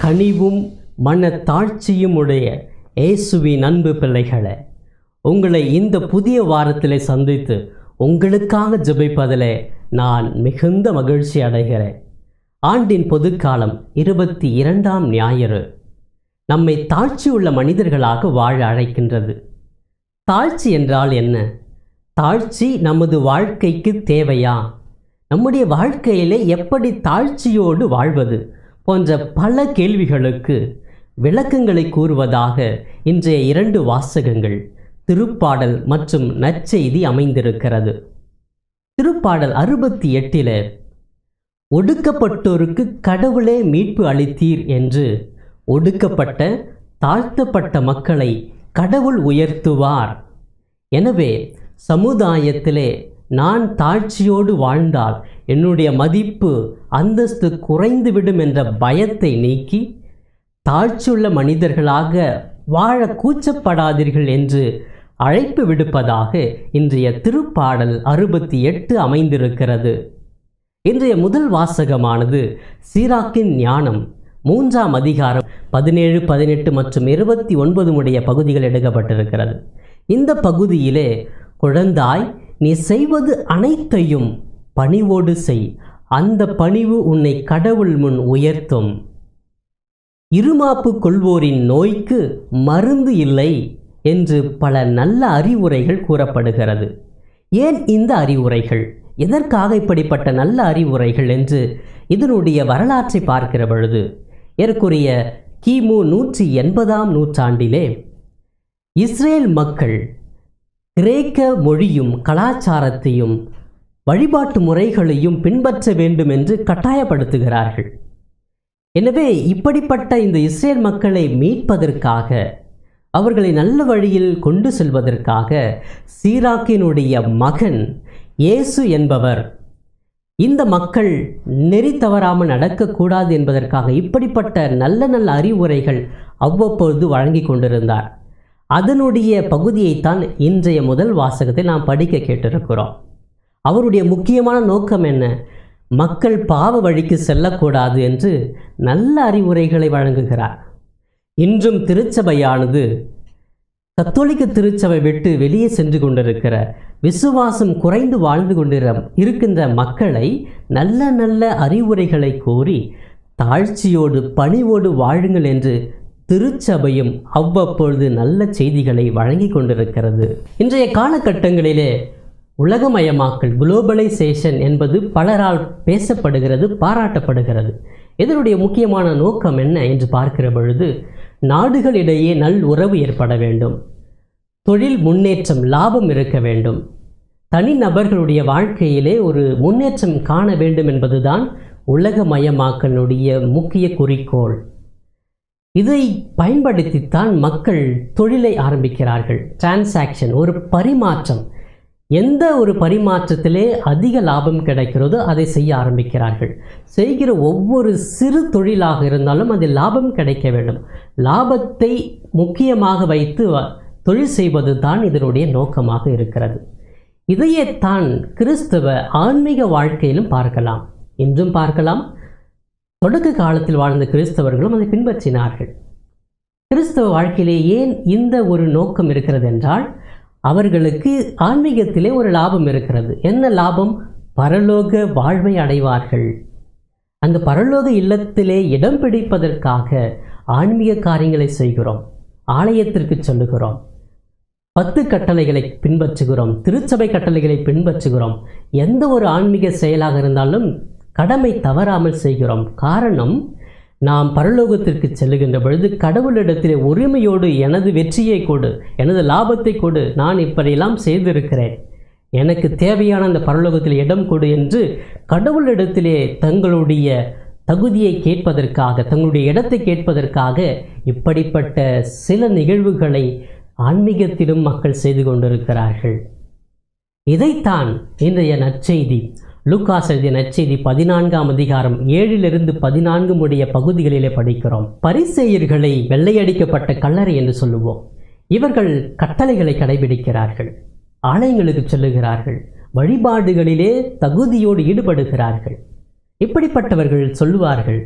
கனிவும் மனத்தாழ்ச்சியும் உடைய இயேசுவின் அன்பு பிள்ளைகளே, உங்களை இந்த புதிய வாரத்திலே சந்தித்து உங்களுக்காக ஜெபிப்பதிலே நான் மிகுந்த மகிழ்ச்சி அடைகிறேன். ஆண்டின் பொதுக்காலம் 22ஆம் ஞாயிறு நம்மை தாழ்ச்சியுள்ள மனிதர்களாக வாழ அழைக்கின்றது. தாழ்ச்சி என்றால் என்ன? தாழ்ச்சி நமது வாழ்க்கைக்கு தேவையா? நம்முடைய வாழ்க்கையிலே எப்படி தாழ்ச்சியோடு வாழ்வது போன்ற பல கேள்விகளுக்கு விளக்கங்களை கூறுவதாக இன்றைய 2 வாசகங்கள் திருப்பாடல் மற்றும் நற்செய்தி அமைந்திருக்கிறது. திருப்பாடல் 68 ஒடுக்கப்பட்டோருக்கு கடவுளே மீட்பு அளித்தீர் என்று ஒடுக்கப்பட்ட தாழ்த்தப்பட்ட மக்களை கடவுள் உயர்த்துவார். எனவே சமுதாயத்திலே நான் தாழ்ச்சியோடு வாழ்ந்தால் என்னுடைய மதிப்பு அந்தஸ்து குறைந்துவிடும் என்ற பயத்தை நீக்கி தாழ்ச்சியுள்ள மனிதர்களாக வாழ கூச்சப்படாதீர்கள் என்று அழைப்பு விடுப்பதாக இன்றைய திருப்பாடல் 68 அமைந்திருக்கிறது. இன்றைய முதல் வாசகமானது சீராக்கின் ஞானம் 3ஆம் அதிகாரம் 17, 18 மற்றும் 29 உடைய பகுதிகள் எடுக்கப்பட்டிருக்கிறது. இந்த பகுதியிலே, குழந்தாய், நீ செய்வது அனைத்தையும் பணிவோடு செய், அந்த பணிவு உன்னை கடவுள் முன் உயர்த்தும். இருமாப்பு கொள்வோரின் நோய்க்கு மருந்து இல்லை என்று பல நல்ல அறிவுரைகள் கூறப்படுகிறது. ஏன் இந்த அறிவுரைகள்? எதற்காக இப்படிப்பட்ட நல்ல அறிவுரைகள் என்று இதனுடைய வரலாற்றை பார்க்கிற பொழுது, ஏறக்குறைய கிமு 180ஆம் நூற்றாண்டிலே இஸ்ரேல் மக்கள் கிரேக்க மொழியும் கலாச்சாரத்தையும் வழிபாட்டு முறைகளையும் பின்பற்ற வேண்டும் என்று கட்டாயப்படுத்துகிறார்கள். எனவே இப்படிப்பட்ட இந்த இஸ்ரேல் மக்களை மீட்பதற்காக, அவர்களை நல்ல வழியில் கொண்டு செல்வதற்காக சீராக்கினுடைய மகன் இயேசு என்பவர் இந்த மக்கள் நெறி தவறாமல் நடக்கக்கூடாது என்பதற்காக இப்படிப்பட்ட நல்ல நல்ல அறிவுரைகள் அவ்வப்பொழுது வழங்கி கொண்டிருந்தார். அதனுடைய பகுதியைத்தான் இன்றைய முதல் வாசகத்தை நாம் படிக்க கேட்டிருக்கிறோம். அவருடைய முக்கியமான நோக்கம் என்ன? மக்கள் பாவ வழிக்கு செல்லக்கூடாது என்று நல்ல அறிவுரைகளை வழங்குகிறார். இன்றும் திருச்சபையானது கத்தோலிக்க திருச்சபை விட்டு வெளியே சென்று கொண்டிருக்கிற, விசுவாசம் குறைந்து வாழ்ந்து இருக்கின்ற மக்களை நல்ல நல்ல அறிவுரைகளை கூறி தாழ்ச்சியோடு பணிவோடு வாழுங்கள் என்று திருச்சபையும் அவ்வப்பொழுது நல்ல செய்திகளை வழங்கி கொண்டிருக்கிறது. இன்றைய காலகட்டங்களிலே உலகமயமாக்கல், குளோபலைசேஷன் என்பது பலரால் பேசப்படுகிறது, பாராட்டப்படுகிறது. இதனுடைய முக்கியமான நோக்கம் என்ன என்று பார்க்கிற பொழுது, நாடுகளிடையே நல் உறவு ஏற்பட வேண்டும், தொழில் முன்னேற்றம், லாபம் இருக்க வேண்டும், தனிநபர்களுடைய வாழ்க்கையிலே ஒரு முன்னேற்றம் காண வேண்டும் என்பதுதான் உலகமயமாக்கலுடைய முக்கிய குறிக்கோள். இதை பயன்படுத்தித்தான் மக்கள் தொழிலை ஆரம்பிக்கிறார்கள். டிரான்சாக்ஷன், ஒரு பரிமாற்றம். எந்த ஒரு பரிமாற்றத்திலே அதிக லாபம் கிடைக்கிறதோ அதை செய்ய ஆரம்பிக்கிறார்கள். செய்கிற ஒவ்வொரு சிறு தொழிலாக இருந்தாலும் அதில் லாபம் கிடைக்க வேண்டும். லாபத்தை முக்கியமாக வைத்து தொழில் செய்வது தான் இதனுடைய நோக்கமாக இருக்கிறது. இதையேத்தான் கிறிஸ்தவ ஆன்மீக வாழ்க்கையிலும் பார்க்கலாம், இன்றும் பார்க்கலாம். தொடக்க காலத்தில் வாழ்ந்த கிறிஸ்தவர்களும் அதை பின்பற்றினார்கள். கிறிஸ்தவ வாழ்க்கையிலே ஏன் இந்த ஒரு நோக்கம் இருக்கிறது என்றால், அவர்களுக்கு ஆன்மீகத்திலே ஒரு லாபம் இருக்கிறது. என்ன லாபம்? பரலோக வாழ்வை அடைவார்கள். அந்த பரலோக இல்லத்திலே இடம் பிடிப்பதற்காக ஆன்மீக காரியங்களை செய்கிறோம், ஆலயத்திற்கு சொல்லுகிறோம், 10 கட்டளைகளை பின்பற்றுகிறோம், திருச்சபை கட்டளைகளை பின்பற்றுகிறோம். எந்த ஒரு ஆன்மீக செயலாக இருந்தாலும் கடமை தவறாமல் செய்கிறோம். காரணம், நாம் பரலோகத்திற்கு செல்லுகின்ற பொழுது கடவுளிடத்திலே உரிமையோடு எனது வெற்றியை கொடு, எனது லாபத்தை கொடு, நான் இப்படியெல்லாம் செய்திருக்கிறேன், எனக்கு தேவையான அந்த பரலோகத்தில் இடம் கொடு என்று கடவுளிடத்திலே தங்களுடைய தகுதியை கேட்பதற்காக, தங்களுடைய இடத்தை கேட்பதற்காக இப்படிப்பட்ட சில நிகழ்வுகளை ஆன்மீகத்திலும் மக்கள் செய்து கொண்டிருக்கிறார்கள். இதைத்தான் இன்றைய நற்செய்தி, லூக்காஸ் எழுதிய நற்செய்தி 14ஆம் அதிகாரம் 7 - 14 உடைய பகுதிகளிலே படிக்கிறோம். பரிசேயர்களை வெள்ளையடிக்கப்பட்ட கல்லறை என்று சொல்லுவோம். இவர்கள் கட்டளைகளை கடைபிடிக்கிறார்கள், ஆலயங்களுக்கு செல்லுகிறார்கள், வழிபாடுகளிலே தகுதியோடு ஈடுபடுகிறார்கள். இப்படிப்பட்டவர்கள் சொல்லுவார்கள்,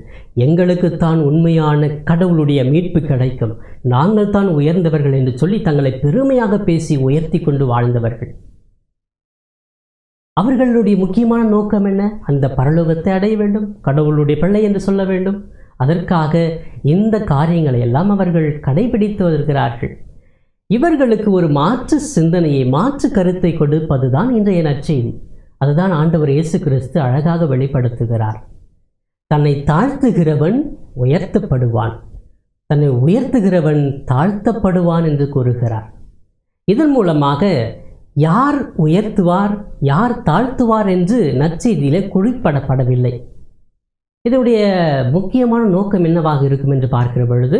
எங்களுக்குத்தான் உண்மையான கடவுளுடைய மீட்பு கிடைக்கும், நாங்கள் தான் உயர்ந்தவர்கள் என்று சொல்லி தங்களை பெருமையாக பேசி உயர்த்தி கொண்டு வாழ்ந்தவர்கள். அவர்களுடைய முக்கியமான நோக்கம் என்ன? அந்த பரலோகத்தை அடைய வேண்டும், கடவுளுடைய பிள்ளை என்று சொல்ல வேண்டும். அதற்காக இந்த காரியங்களை எல்லாம் அவர்கள் கடைபிடித்து வருகிறார்கள். இவர்களுக்கு ஒரு மாற்று சிந்தனையை, மாற்று கருத்தை கொடுப்பதுதான் இன்றைய நற்செய்தி. அதுதான் ஆண்டவர் இயேசு கிறிஸ்து அழகாக வெளிப்படுத்துகிறார். தன்னை தாழ்த்துகிறவன் உயர்த்தப்படுவான், தன்னை உயர்த்துகிறவன் தாழ்த்தப்படுவான் என்று கூறுகிறார். இதன் மூலமாக யார் உயர்த்துவார், யார் தாழ்த்துவார் என்று நற்செய்தியிலே குறிப்பிடப்படவில்லை. இதனுடைய முக்கியமான நோக்கம் என்னவாக இருக்கும் என்று பார்க்கிற பொழுது,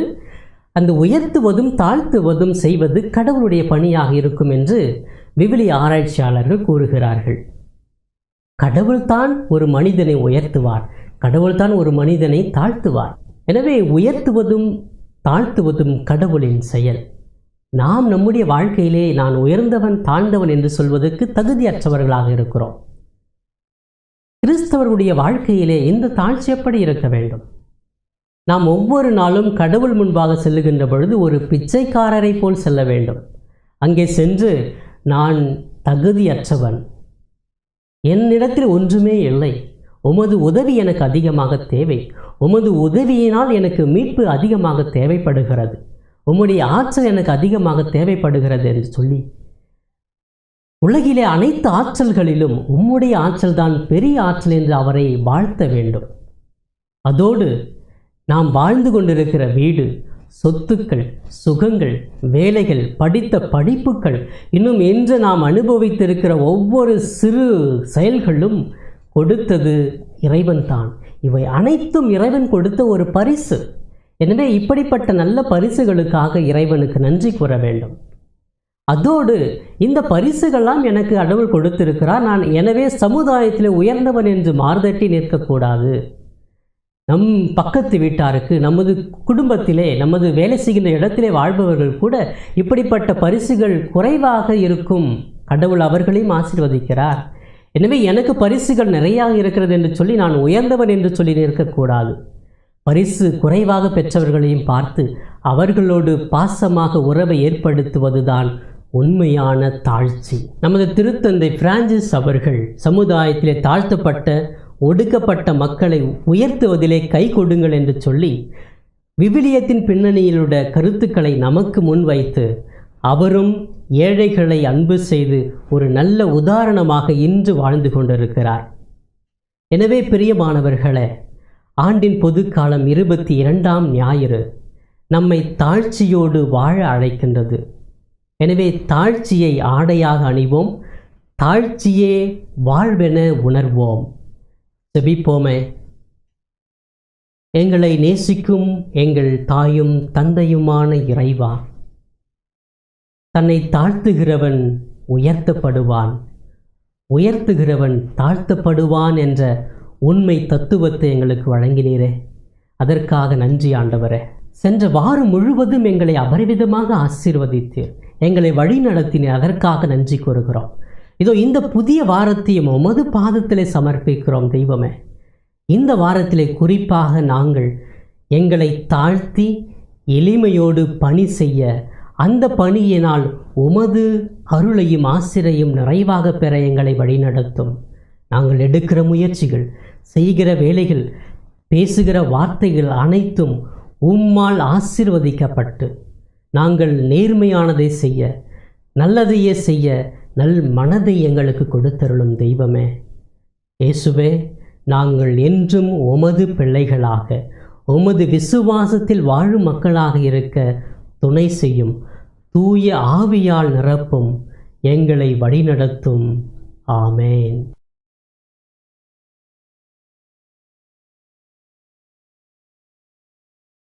அந்த உயர்த்துவதும் தாழ்த்துவதும் செய்வது கடவுளுடைய பணியாக இருக்கும் என்று விவிலிய ஆராய்ச்சியாளர்கள் கூறுகிறார்கள். கடவுள்தான் ஒரு மனிதனை உயர்த்துவார், கடவுள்தான் ஒரு மனிதனை தாழ்த்துவார். எனவே உயர்த்துவதும் தாழ்த்துவதும் கடவுளின் செயல். நாம் நம்முடைய வாழ்க்கையிலே நான் உயர்ந்தவன் தாழ்ந்தவன் என்று சொல்வதற்கு தகுதியற்றவர்களாக இருக்கிறோம். கிறிஸ்தவர்களுடைய வாழ்க்கையிலே இந்த தாழ்ச்சி எப்படி இருக்க வேண்டும்? நாம் ஒவ்வொரு நாளும் கடவுள் முன்பாக செல்லுகின்ற பொழுது ஒரு பிச்சைக்காரரை போல் செல்ல வேண்டும். அங்கே சென்று நான் தகுதியற்றவன், என்னிடத்தில் ஒன்றுமே இல்லை, உமது உதவி எனக்கு அதிகமாக தேவை, உமது உதவியினால் எனக்கு மீட்பு அதிகமாக தேவைப்படுகிறது, உம்முடைய ஆற்றல் எனக்கு அதிகமாக தேவைப்படுகிறது என்று சொல்லி உலகிலே அனைத்து ஆற்றல்களிலும் உம்முடைய ஆற்றல் தான் பெரிய ஆற்றல் என்று அவரை வாழ்த்த வேண்டும். அதோடு நாம் வாழ்ந்து கொண்டிருக்கிற வீடு, சொத்துக்கள், சுகங்கள், வேலைகள், படித்த படிப்புகள், இன்னும் இன்று நாம் அனுபவித்திருக்கிற ஒவ்வொரு சிறு செயல்களும் கொடுத்தது இறைவன்தான். இவை அனைத்தும் இறைவன் கொடுத்த ஒரு பரிசு. எனவே இப்படிப்பட்ட நல்ல பரிசுகளுக்காக இறைவனுக்கு நன்றி கூற வேண்டும். அதோடு இந்த பரிசுகள்லாம் எனக்கு கடவுள் கொடுத்திருக்கிறார், நான் எனவே சமுதாயத்தில் உயர்ந்தவன் என்று மார்தட்டி நிற்கக்கூடாது. நம் பக்கத்து வீட்டாருக்கு, நமது குடும்பத்திலே, நமது வேலை செய்கின்ற இடத்திலே வாழ்பவர்கள் கூட இப்படிப்பட்ட பரிசுகள் குறைவாக இருக்கும், கடவுள் அவர்களையும் ஆசீர்வதிக்கிறார். எனவே எனக்கு பரிசுகள் நிறையாக இருக்கிறது என்று சொல்லி நான் உயர்ந்தவன் என்று சொல்லி நிற்கக்கூடாது. பரிசு குறைவாக பெற்றவர்களையும் பார்த்து அவர்களோடு பாசமாக உறவை ஏற்படுத்துவதுதான் உண்மையான தாழ்ச்சி. நமது திருத்தந்தை பிரான்சிஸ் அவர்கள் சமுதாயத்திலே தாழ்த்தப்பட்ட ஒடுக்கப்பட்ட மக்களை உயர்த்துவதிலே கை கொடுங்கள் என்று சொல்லி விவிலியத்தின் பின்னணியிலுள்ள கருத்துக்களை நமக்கு முன்வைத்து அவரும் ஏழைகளை அன்பு செய்து ஒரு நல்ல உதாரணமாக இன்று வாழ்ந்து கொண்டிருக்கிறார். எனவே பிரியமானவர்களே, ஆண்டின் பொதுக்காலம் 22ஆம் ஞாயிறு நம்மை தாழ்ச்சியோடு வாழ அழைக்கின்றது. எனவே தாழ்ச்சியை ஆடையாக அணிவோம், தாழ்ச்சியே வாழ்வென உணர்வோம். ஜெபிப்போமே. எங்களை நேசிக்கும் எங்கள் தாயும் தந்தையுமான இறைவா, தன்னை தாழ்த்துகிறவன் உயர்த்தப்படுவான், உயர்த்துகிறவன் தாழ்த்தப்படுவான் என்ற உண்மை தத்துவத்தை எங்களுக்கு வழங்கினீரே, அதற்காக நன்றி ஆண்டவரே. சென்ற வாரம் முழுவதும் எங்களை அபரிவிதமாக ஆசீர்வதித்தீர், எங்களை வழி நடத்தினீர், அதற்காக நன்றி கூறுகிறோம். இதோ இந்த புதிய வாரத்தையும் உமது பாதத்திலே சமர்ப்பிக்கிறோம் தெய்வமே. இந்த வாரத்திலே குறிப்பாக நாங்கள் எங்களை தாழ்த்தி எளிமையோடு பணி செய்ய, அந்த பணியினால் உமது அருளையும் ஆசிரையும் நிறைவாக பெற எங்களை வழிநடத்தும். நாங்கள் எடுக்கிற முயற்சிகள், செய்கிற வேலைகள், பேசுகிற வார்த்தைகள் அனைத்தும் உம்மால் ஆசீர்வதிக்கப்பட்டு நாங்கள் நேர்மையானதை செய்ய, நல்லதையே செய்ய நல் மனதை எங்களுக்கு கொடுத்தருளும் தெய்வமே. இயேசுவே, நாங்கள் என்றும் உமது பிள்ளைகளாக, உமது விசுவாசத்தில் வாழும் மக்களாக இருக்க துணை செய்யும். தூய ஆவியால் நிரப்பும், எங்களை வழிநடத்தும். ஆமேன்.